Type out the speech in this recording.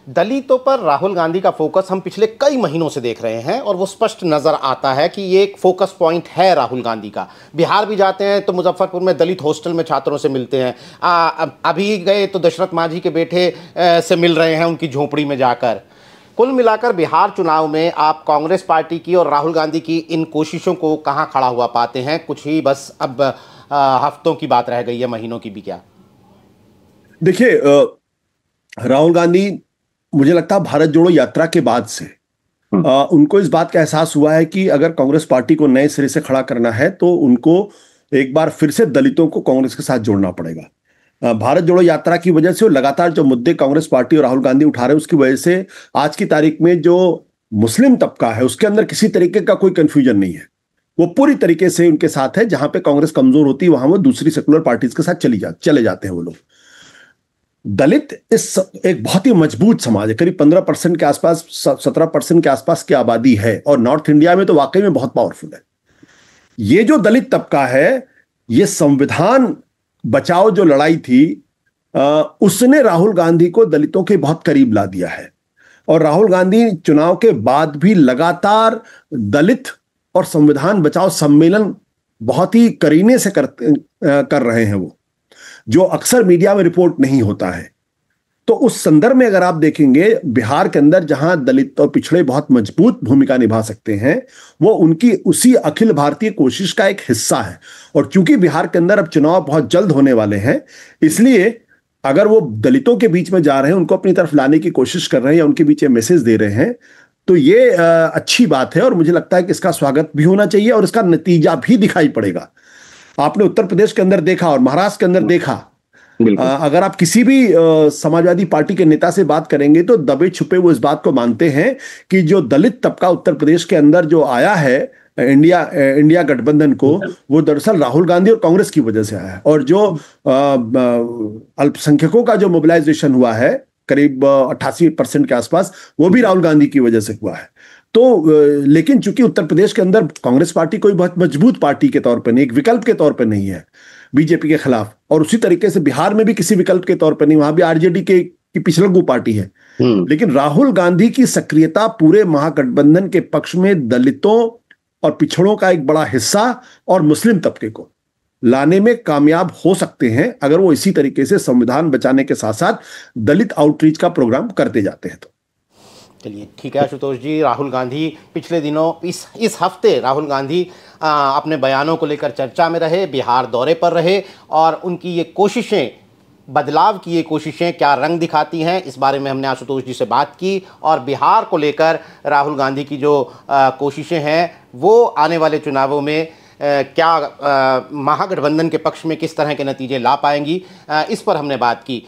दलितों पर राहुल गांधी का फोकस हम पिछले कई महीनों से देख रहे हैं और वो स्पष्ट नजर आता है कि ये एक फोकस पॉइंट है राहुल गांधी का। बिहार भी जाते हैं तो मुजफ्फरपुर में दलित हॉस्टल में छात्रों से मिलते हैं। अभी गए तो दशरथ मांझी के बेटे से मिल रहे हैं उनकी झोपड़ी में जाकर। कुल मिलाकर बिहार चुनाव में आप कांग्रेस पार्टी की और राहुल गांधी की इन कोशिशों को कहाँ खड़ा हुआ पाते हैं? कुछ ही बस अब हफ्तों की बात रह गई है, महीनों की भी क्या? देखिए, राहुल गांधी, मुझे लगता है भारत जोड़ो यात्रा के बाद से उनको इस बात का एहसास हुआ है कि अगर कांग्रेस पार्टी को नए सिरे से खड़ा करना है तो उनको एक बार फिर से दलितों को कांग्रेस के साथ जोड़ना पड़ेगा। भारत जोड़ो यात्रा की वजह से लगातार जो मुद्दे कांग्रेस पार्टी और राहुल गांधी उठा रहे हैं उसकी वजह से आज की तारीख में जो मुस्लिम तबका है उसके अंदर किसी तरीके का कोई कंफ्यूजन नहीं है। वो पूरी तरीके से उनके साथ है। जहां पे कांग्रेस कमजोर होती है वहां वो दूसरी सेकुलर पार्टीज के साथ चले जाते हैं वो लोग। दलित इस एक बहुत ही मजबूत समाज है। करीब 15% के आसपास, 17% के आसपास की आबादी है और नॉर्थ इंडिया में तो वाकई में बहुत पावरफुल है। ये जो दलित तबका है, ये संविधान बचाओ जो लड़ाई थी, उसने राहुल गांधी को दलितों के बहुत करीब ला दिया है। और राहुल गांधी चुनाव के बाद भी लगातार दलित और संविधान बचाओ सम्मेलन बहुत ही करीने से कर रहे हैं, वो जो अक्सर मीडिया में रिपोर्ट नहीं होता है। तो उस संदर्भ में अगर आप देखेंगे, बिहार के अंदर जहां दलित और पिछड़े बहुत मजबूत भूमिका निभा सकते हैं, वो उनकी उसी अखिल भारतीय कोशिश का एक हिस्सा है। और चूंकि बिहार के अंदर अब चुनाव बहुत जल्द होने वाले हैं, इसलिए अगर वो दलितों के बीच में जा रहे हैं, उनको अपनी तरफ लाने की कोशिश कर रहे हैं या उनके बीच मैसेज दे रहे हैं, तो ये अच्छी बात है। और मुझे लगता है कि इसका स्वागत भी होना चाहिए और इसका नतीजा भी दिखाई पड़ेगा। आपने उत्तर प्रदेश के अंदर देखा और महाराष्ट्र के अंदर देखा। अगर आप किसी भी समाजवादी पार्टी के नेता से बात करेंगे तो दबे छुपे वो इस बात को मानते हैं कि जो दलित तबका उत्तर प्रदेश के अंदर जो आया है इंडिया गठबंधन को, वो दरअसल राहुल गांधी और कांग्रेस की वजह से आया है। और जो अल्पसंख्यकों का जो मोबिलाइजेशन हुआ है करीब 88% के आसपास, वो भी राहुल गांधी की वजह से हुआ है। तो लेकिन चूंकि उत्तर प्रदेश के अंदर कांग्रेस पार्टी कोई बहुत मजबूत पार्टी के तौर पर नहीं, एक विकल्प के तौर पर नहीं है बीजेपी के खिलाफ, और उसी तरीके से बिहार में भी किसी विकल्प के तौर पर नहीं, वहां भी आरजेडी की पिछलग्गू पार्टी है। लेकिन राहुल गांधी की सक्रियता पूरे महागठबंधन के पक्ष में दलितों और पिछड़ों का एक बड़ा हिस्सा और मुस्लिम तबके को लाने में कामयाब हो सकते हैं अगर वो इसी तरीके से संविधान बचाने के साथ साथ दलित आउटरीच का प्रोग्राम करते जाते हैं। तो चलिए ठीक है आशुतोष जी, राहुल गांधी पिछले दिनों इस हफ्ते राहुल गांधी अपने बयानों को लेकर चर्चा में रहे, बिहार दौरे पर रहे और उनकी ये कोशिशें, बदलाव की ये कोशिशें क्या रंग दिखाती हैं, इस बारे में हमने आशुतोष जी से बात की। और बिहार को लेकर राहुल गांधी की जो कोशिशें हैं वो आने वाले चुनावों में क्या महागठबंधन के पक्ष में किस तरह के नतीजे ला पाएंगी, इस पर हमने बात की।